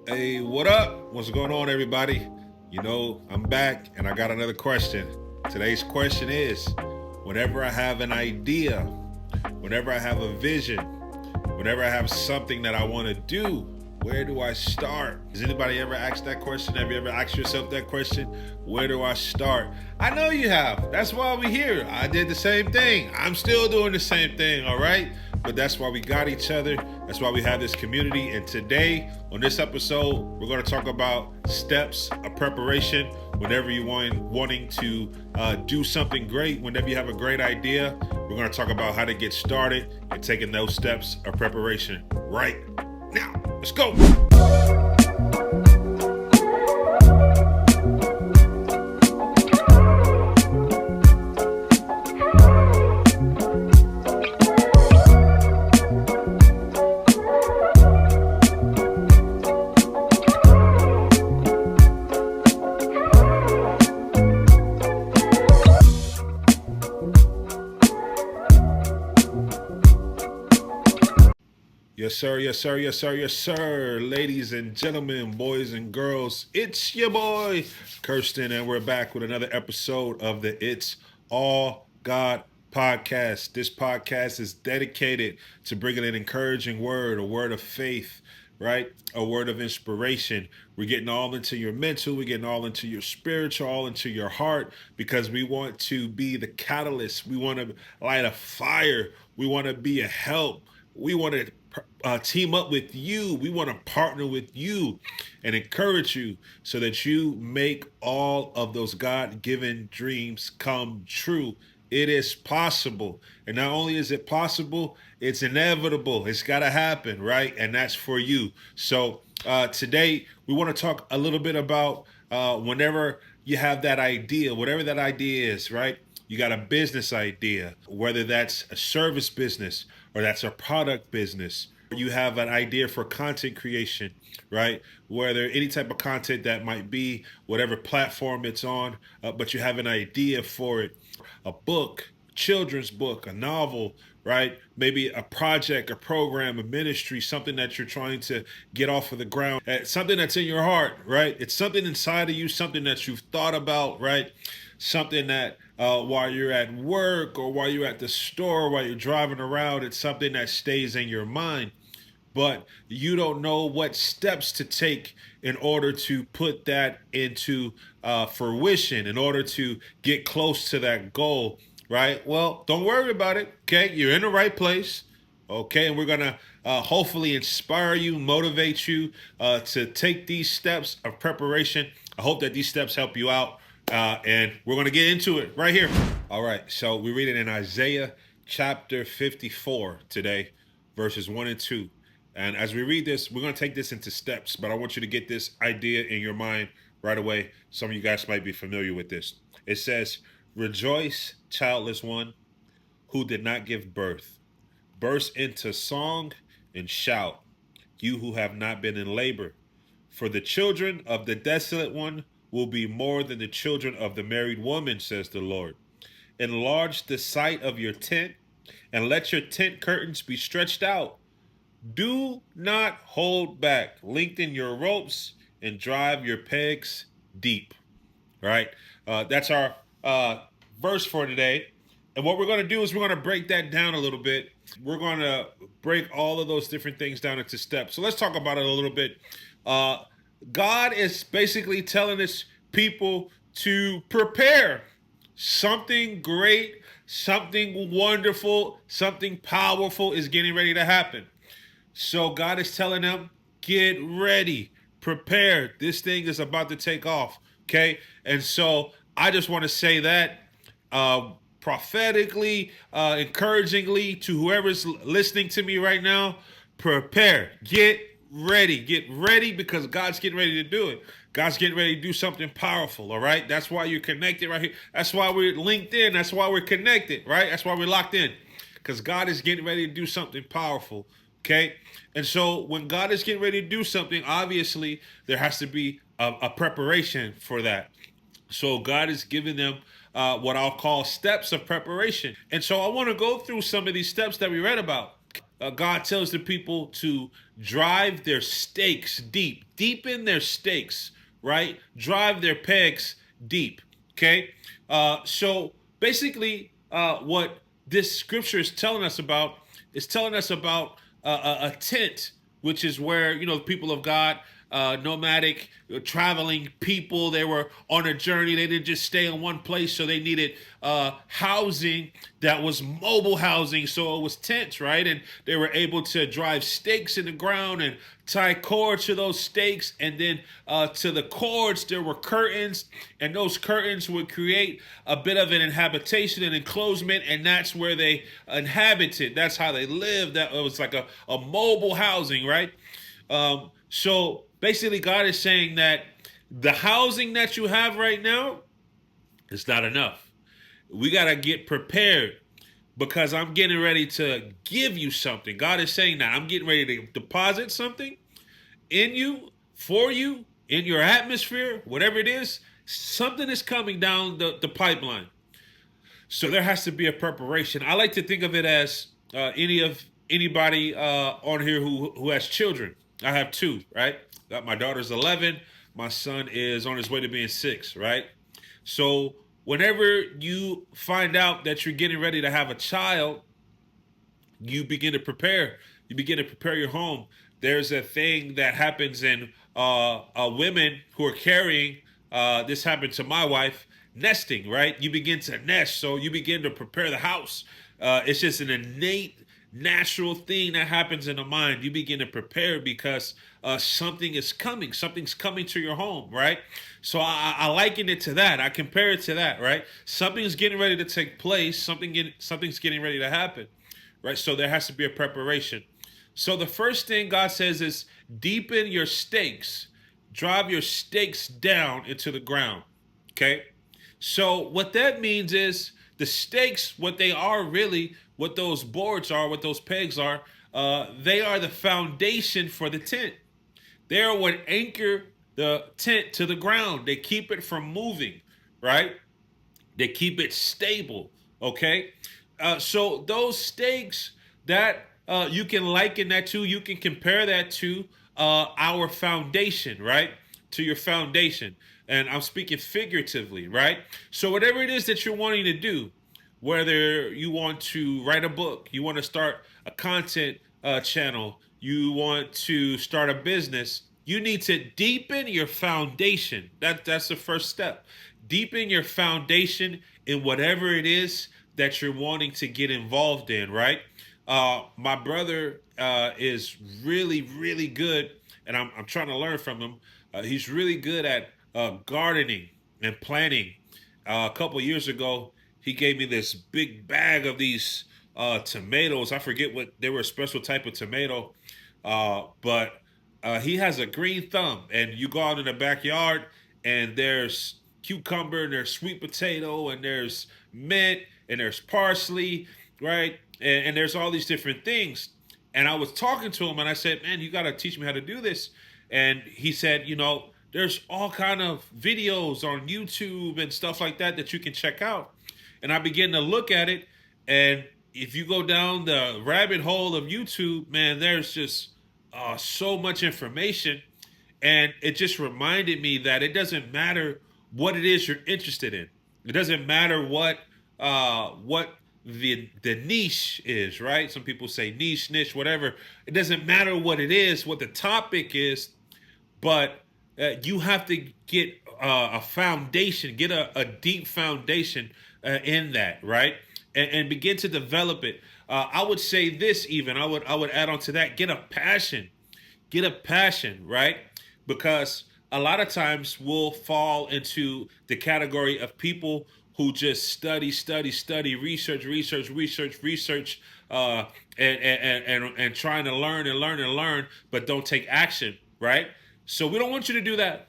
Hey, what up? What's going on, everybody? I'm back and I got another question. Today's question is whenever I have an idea, whenever I have a vision, whenever I have something that I want to do, where do I start? Has anybody ever asked that question? Have you ever asked yourself that question? Where do I start? I know you have. That's why we're here. I did the same thing. I'm still doing the same thing, all right? But that's why we got each other. That's why we have this community. And today, on this episode, we're going to talk about steps of preparation. Whenever you wanting to do something great, whenever you have a great idea, we're going to talk about how to get started and taking those steps of preparation right now. Let's go. Yes, sir. Yes, sir. Yes, sir. Yes, sir. Ladies and gentlemen, boys and girls, it's your boy, Kirsten, and we're back with another episode of the It's All God podcast. This podcast is dedicated to bringing an encouraging word, a word of faith, right? A word of inspiration. We're getting all into your mental, we're getting all into your spiritual, all into your heart, because we want to be the catalyst. We want to light a fire. We want to be a help. We want to team up with you. We want to partner with you and encourage you so that you make all of those God-given dreams come true. It is possible. And not only is it possible, it's inevitable. It's got to happen, right? And that's for you. So today, we want to talk a little bit about whenever you have that idea, whatever that idea is, right? You got a business idea, whether that's a service business or that's a product business. You have an idea for content creation, right? Whether any type of content that might be, whatever platform it's on, but you have an idea for it. A book, children's book, a novel, right? Maybe a project, a program, a ministry, something that you're trying to get off of the ground, something that's in your heart, right? It's something inside of you, something that you've thought about, right? Something that while you're at work or while you're at the store, while you're driving around, it's something that stays in your mind, but you don't know what steps to take in order to put that into fruition, in order to get close to that goal, right? Well, don't worry about it, okay? You're in the right place, okay? And we're going to hopefully inspire you, motivate you to take these steps of preparation. I hope that these steps help you out, and we're going to get into it right here. All right, so we read it in Isaiah chapter 54 today, verses 1 and 2. And as we read this, we're going to take this into steps, but I want you to get this idea in your mind right away. Some of you guys might be familiar with this. It says, "Rejoice, childless one who did not give birth. Burst into song and shout, you who have not been in labor. For the children of the desolate one will be more than the children of the married woman, says the Lord. Enlarge the sight of your tent, and let your tent curtains be stretched out. Do not hold back. Lengthen your ropes and drive your pegs deep." Right? That's our verse for today. And what we're going to do is we're going to break that down a little bit. We're going to break all of those different things down into steps. So let's talk about it a little bit. God is basically telling his people to prepare. Something great, something wonderful, something powerful is getting ready to happen. So God is telling them, get ready, prepare. This thing is about to take off. Okay. And so I just want to say that prophetically, encouragingly to whoever's listening to me right now, prepare, get ready because God's getting ready to do it. God's getting ready to do something powerful. All right. That's why you're connected right here. That's why we're linked in. That's why we're connected. Right. That's why we're locked in, because God is getting ready to do something powerful. Okay. And so when God is getting ready to do something, obviously there has to be a preparation for that. So God is giving them what I'll call steps of preparation. And so I want to go through some of these steps that we read about. God tells the people to drive their stakes deep, deepen their stakes, right? Drive their pegs deep. Okay. So basically, what this scripture is telling us about is telling us about a tent, which is where, the people of God, nomadic, traveling people, they were on a journey. They didn't just stay in one place, so they needed housing that was mobile housing. So it was tents, right? And they were able to drive stakes in the ground and tie cords to those stakes, and then to the cords there were curtains, and those curtains would create a bit of an habitation and enclosement, and that's where they inhabited. That's how they lived. That it was like a mobile housing, right? So basically, God is saying that the housing that you have right now is not enough. We got to get prepared, because I'm getting ready to give you something. God is saying that I'm getting ready to deposit something in you, for you, in your atmosphere, whatever it is. Something is coming down the pipeline. So there has to be a preparation. I like to think of it as anybody on here who has children. I have two, right? My daughter's 11. My son is on his way to being 6, right? So whenever you find out that you're getting ready to have a child, you begin to prepare. You begin to prepare your home. There's a thing that happens in women who are carrying. This happened to my wife. Nesting, right? You begin to nest, so you begin to prepare the house. It's just an innate, natural thing that happens in the mind. You begin to prepare because something is coming. Something's coming to your home, right? So I liken it to that. I compare it to that, right? Something's getting ready to take place. Something's getting ready to happen, right? So there has to be a preparation. So the first thing God says is deepen your stakes. Drive your stakes down into the ground, okay? So what that means is the stakes, what they are really, what those boards are, what those pegs are, they are the foundation for the tent. They are what anchor the tent to the ground. They keep it from moving, right? They keep it stable, okay? So those stakes that you can liken that to, you can compare that to our foundation, right? To your foundation. And I'm speaking figuratively, right? So whatever it is that you're wanting to do, whether you want to write a book, you want to start a content channel, you want to start a business, you need to deepen your foundation. That's the first step. Deepen your foundation in whatever it is that you're wanting to get involved in, right? My brother is really, really good, and I'm trying to learn from him. He's really good at gardening and planting. A couple years ago, he gave me this big bag of these tomatoes. I forget what they were, a special type of tomato, but he has a green thumb. And you go out in the backyard, and there's cucumber, and there's sweet potato, and there's mint, and there's parsley, right? And there's all these different things. And I was talking to him, and I said, "Man, you got to teach me how to do this." And he said, there's all kind of videos on YouTube and stuff like that you can check out. And I began to look at it, and if you go down the rabbit hole of YouTube, man, there's just so much information. And it just reminded me that it doesn't matter what it is you're interested in. It doesn't matter what the niche is, right? Some people say niche, whatever. It doesn't matter what it is, what the topic is, but you have to get a foundation, get a deep foundation in that, right? And begin to develop it. I would say this even. I would add on to that. Get a passion, right? Because a lot of times we'll fall into the category of people who just study, research, and trying to learn, but don't take action, right? So we don't want you to do that,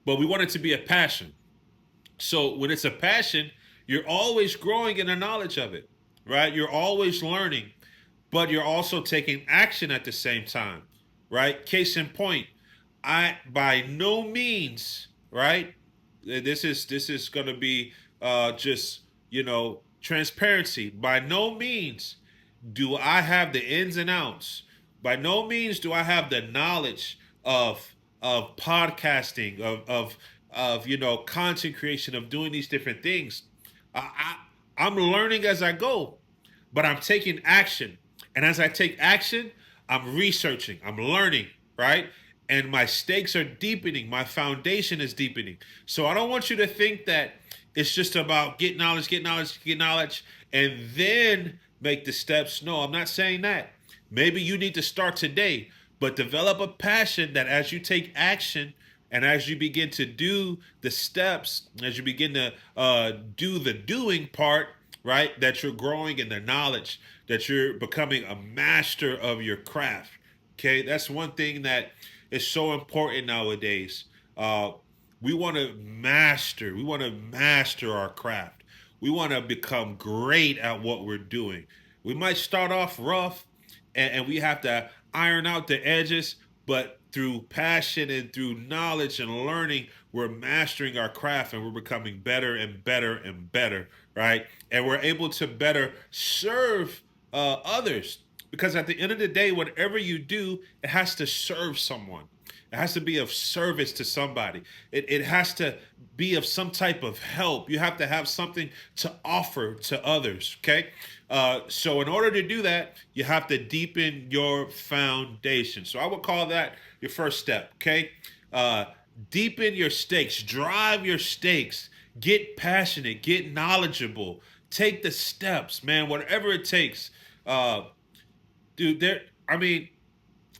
but we want it to be a passion. So when it's a passion, you're always growing in the knowledge of it, right? You're always learning, but you're also taking action at the same time, right? Case in point, I by no means, right? This is going to be just transparency. By no means Do I have the ins and outs? By no means do I have the knowledge of podcasting, of content creation, of doing these different things. I'm learning as I go, but I'm taking action. And as I take action, I'm researching, I'm learning, right? And my stakes are deepening, my foundation is deepening. So I don't want you to think that it's just about get knowledge, get knowledge, get knowledge, and then make the steps. No, I'm not saying that. Maybe you need to start today, but develop a passion that as you take action and as you begin to do the steps, as you begin to do the doing part, right, that you're growing in the knowledge, that you're becoming a master of your craft. Okay, that's one thing that is so important nowadays. Uh, we want to master our craft. We want to become great at what we're doing. We might start off rough, and we have to iron out the edges, but through passion and through knowledge and learning, we're mastering our craft and we're becoming better and better and better, right? And we're able to better serve others, because at the end of the day, whatever you do, it has to serve someone. It has to be of service to somebody. It has to be of some type of help. You have to have something to offer to others. Okay. So in order to do that, you have to deepen your foundation. So I would call that your first step. Okay. Deepen your stakes, drive your stakes, get passionate, get knowledgeable, take the steps, man, whatever it takes. Dude, I mean,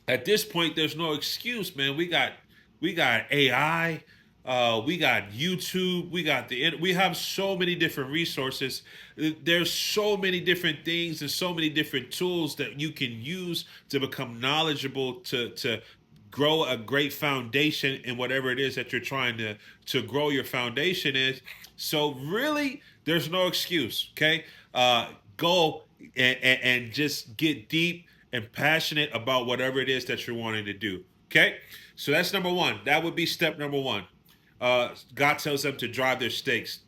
at this point, there's no excuse, man. We got AI, we got YouTube, we have so many different resources. There's so many different things and so many different tools that you can use to become knowledgeable, to grow a great foundation in whatever it is that you're trying to grow your foundation is. So really, there's no excuse. Okay, go and just get deep and passionate about whatever it is that you're wanting to do. Okay, so that's number one. That would be step number one. God tells them to drive their stakes,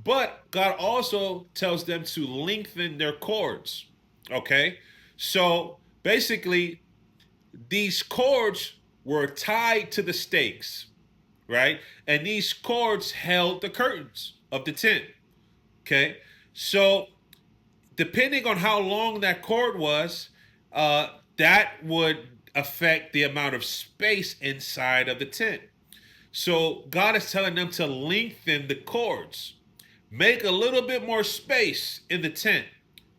but God also tells them to lengthen their cords. Okay, so basically, these cords were tied to the stakes, right? And these cords held the curtains of the tent. Okay, so depending on how long that cord was, that would affect the amount of space inside of the tent. So God is telling them to lengthen the cords, make a little bit more space in the tent.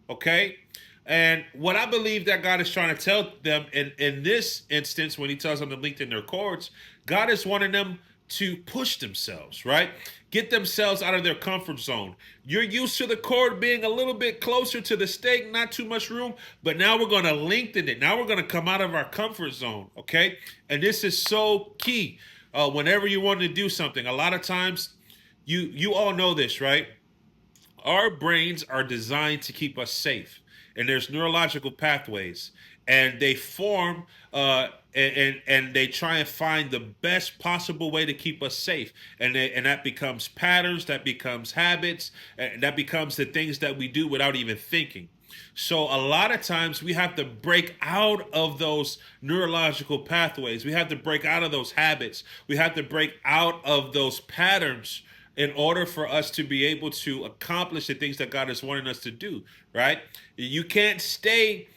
Okay. And what I believe that God is trying to tell them in this instance, when he tells them to lengthen their cords, God is wanting them to push themselves, right? Get themselves out of their comfort zone. You're used to the cord being a little bit closer to the stake, not too much room, but now we're going to lengthen it. Now we're going to come out of our comfort zone, okay? And this is so key. Whenever you want to do something, a lot of times, you all know this, right? Our brains are designed to keep us safe, and there's neurological pathways, and they form and they try and find the best possible way to keep us safe, and that becomes patterns, that becomes habits, and that becomes the things that we do without even thinking. So a lot of times we have to break out of those neurological pathways. We have to break out of those habits. We have to break out of those patterns in order for us to be able to accomplish the things that God is wanting us to do, right? You can't stay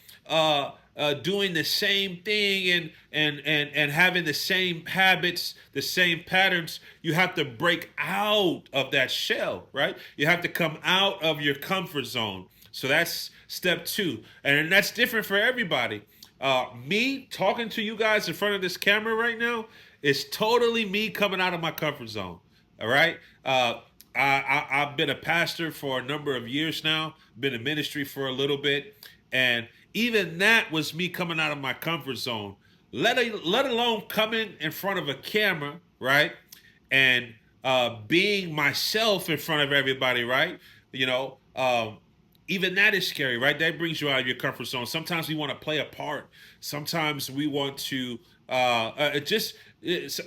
doing the same thing and having the same habits, the same patterns. You have to break out of that shell, right? You have to come out of your comfort zone. So that's step two. And that's different for everybody. Me talking to you guys in front of this camera right now is totally me coming out of my comfort zone. All right. I've been a pastor for a number of years now, been in ministry for a little bit. And even that was me coming out of my comfort zone, let alone coming in front of a camera, right? And being myself in front of everybody, right? You know, even that is scary, right? That brings you out of your comfort zone. Sometimes we want to play a part. Sometimes we want to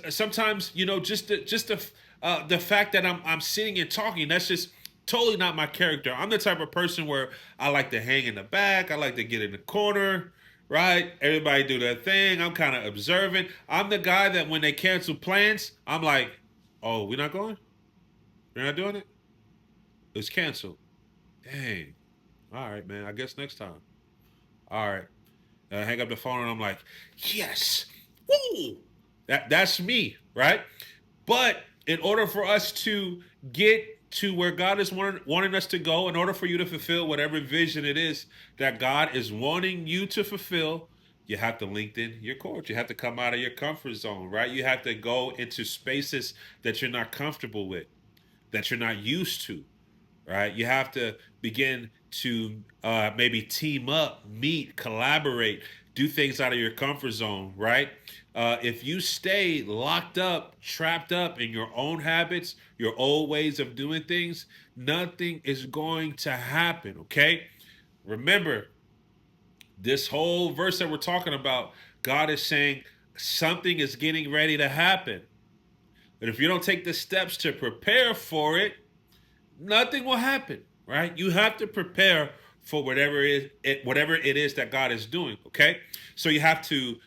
sometimes, you know, just the fact that I'm sitting and talking, that's just totally not my character. I'm the type of person where I like to hang in the back. I like to get in the corner, right? Everybody do their thing. I'm kind of observant. I'm the guy that when they cancel plans, I'm like, oh, we're not going? We're not doing it? It's canceled. Dang. All right, man. I guess next time. All right. And I hang up the phone and I'm like, yes. Woo! That's me, right? But in order for us to get to where God is wanting us to go, in order for you to fulfill whatever vision it is that God is wanting you to fulfill, you have to lengthen your cords. You have to come out of your comfort zone, right? You have to go into spaces that you're not comfortable with, that you're not used to, right? You have to begin to maybe team up, meet, collaborate, do things out of your comfort zone, right? If you stay locked up, trapped up in your own habits, your old ways of doing things, nothing is going to happen, okay? Remember, this whole verse that we're talking about, God is saying something is getting ready to happen. But if you don't take the steps to prepare for it, nothing will happen, right? You have to prepare for whatever it is that God is doing, okay? So you have to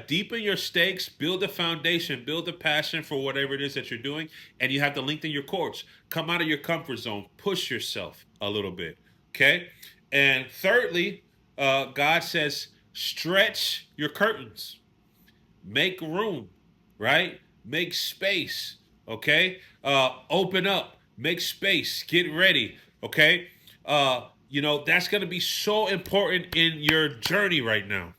deepen your stakes, build a foundation, build a passion for whatever it is that you're doing, and you have to lengthen your cords. Come out of your comfort zone, push yourself a little bit, okay? And thirdly, God says, stretch your curtains, make room, right? Make space, okay? Open up, make space, get ready, okay? That's going to be so important in your journey right now.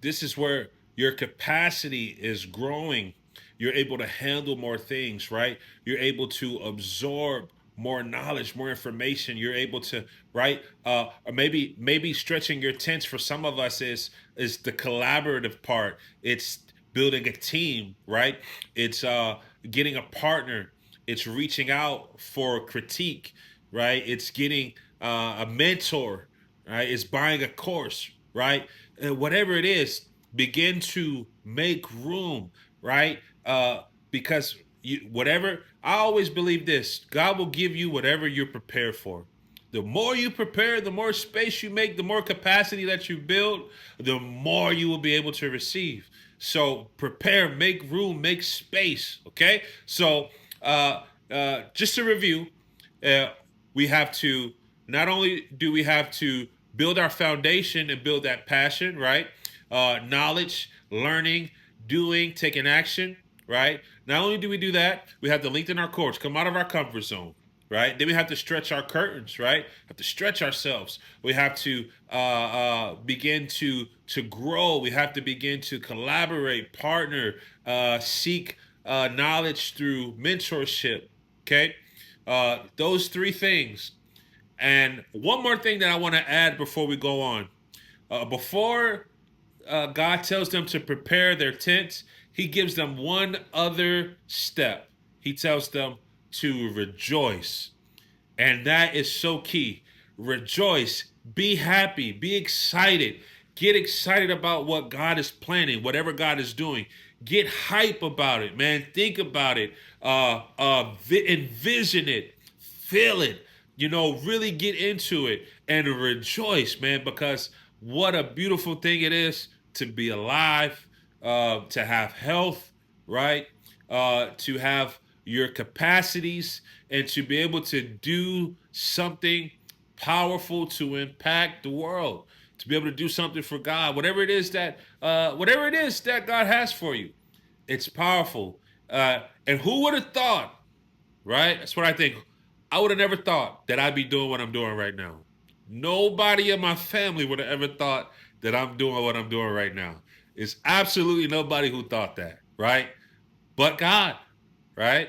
This is where your capacity is growing. You're able to handle more things, right? You're able to absorb more knowledge, more information. You're able to, right? Or maybe stretching your tents for some of us is the collaborative part. It's building a team, right? It's getting a partner. It's reaching out for critique, right? It's getting a mentor, right? It's buying a course, right? Whatever it is, begin to make room, right? Because whatever, I always believe this: God will give you whatever you're prepared for. The more you prepare, the more space you make, the more capacity that you build, the more you will be able to receive. So prepare, make room, make space. Okay. So just to review, uh, we have to not only do we have to build our foundation and build that passion, right? Knowledge, learning, doing, taking action, right? Not only do we do that, we have to lengthen our cords, come out of our comfort zone, right? Then we have to stretch our curtains, right? Have to stretch ourselves. We have to begin to grow. We have to begin to collaborate, partner, seek knowledge through mentorship. Okay, those three things. And one more thing that I want to add before we go on. Before God tells them to prepare their tents, he gives them one other step. He tells them to rejoice. And that is so key. Rejoice, be happy, be excited. Get excited about what God is planning, whatever God is doing. Get hype about it, man. Think about it. Envision it. Feel it. Really get into it and rejoice, man, because what a beautiful thing it is to be alive, to have health, right? To have your capacities and to be able to do something powerful to impact the world, to be able to do something for God, whatever it is that God has for you. It's powerful. And who would have thought, right? That's what I think. I would have never thought that I'd be doing what I'm doing right now. Nobody in my family would have ever thought that I'm doing what I'm doing right now. It's absolutely nobody who thought that, right? But God, right?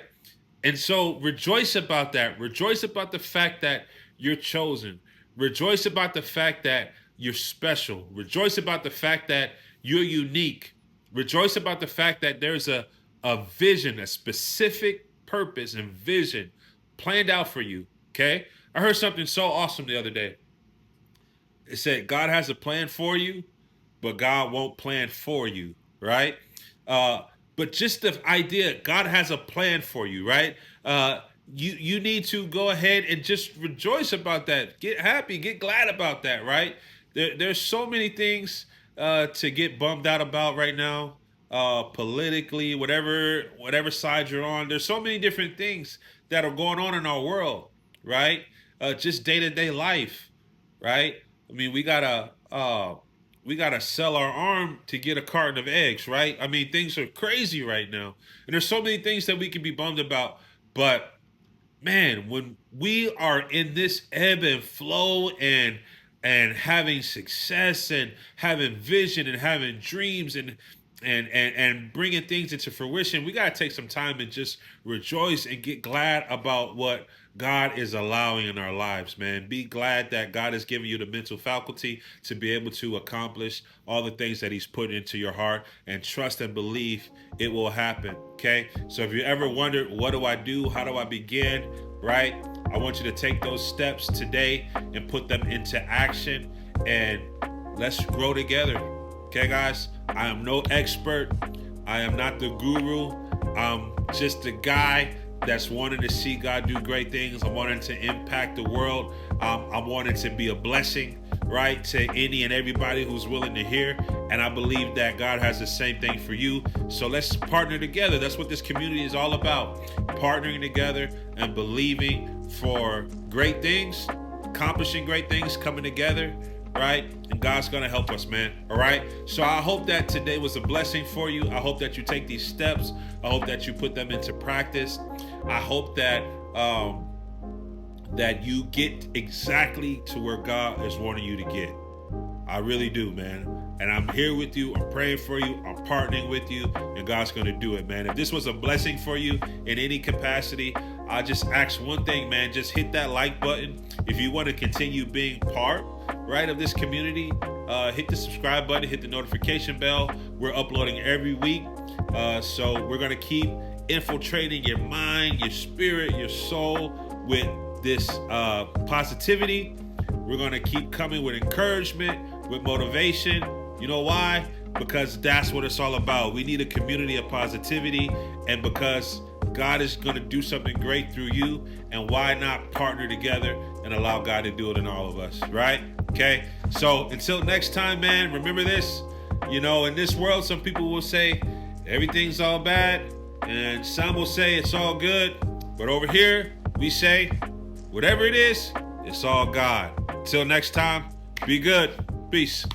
And so rejoice about that. Rejoice about the fact that you're chosen. Rejoice about the fact that you're special. Rejoice about the fact that you're unique. Rejoice about the fact that there's a vision, a specific purpose and vision planned out for you. Okay? I heard something so awesome the other day. It said, God has a plan for you, but God won't plan for you, right? But just the idea, God has a plan for you, right? you need to go ahead and just rejoice about that. Get happy, get glad about that, right? There's so many things to get bummed out about right now, politically, whatever side you're on. There's so many different things that are going on in our world, right? Just day to day life, right? I mean, we gotta sell our arm to get a carton of eggs, right? I mean, things are crazy right now, and there's so many things that we can be bummed about, but man, when we are in this ebb and flow and having success and having vision and having dreams and bringing things into fruition, we got to take some time and just rejoice and get glad about what God is allowing in our lives, man. Be glad that God has given you the mental faculty to be able to accomplish all the things that He's put into your heart, and trust and believe it will happen. Okay. So if you ever wondered, what do I do? How do I begin? Right? I want you to take those steps today and put them into action, and let's grow together. Okay, guys? I am no expert. I am not the guru. I'm just a guy that's wanting to see God do great things. I'm wanting to impact the world. I'm wanting to be a blessing, right, to any and everybody who's willing to hear. And I believe that God has the same thing for you. So let's partner together. That's what this community is all about. Partnering together and believing for great things, accomplishing great things, coming together, right? And God's going to help us, man. All right. So I hope that today was a blessing for you. I hope that you take these steps. I hope that you put them into practice. I hope that that you get exactly to where God is wanting you to get. I really do, man. And I'm here with you. I'm praying for you. I'm partnering with you. And God's going to do it, man. If this was a blessing for you in any capacity, I just ask one thing, man. Just hit that like button. If you want to continue being part, right, of this community, hit the subscribe button, hit the notification bell. We're uploading every week. So we're going to keep infiltrating your mind, your spirit, your soul with this positivity. We're going to keep coming with encouragement, with motivation. You know why? Because that's what it's all about. We need a community of positivity, and because God is going to do something great through you, and why not partner together and allow God to do it in all of us, right? Okay, so until next time, man, remember this. You know, in this world, some people will say everything's all bad, and some will say it's all good. But over here, we say, whatever it is, it's all God. Until next time, be good. Peace.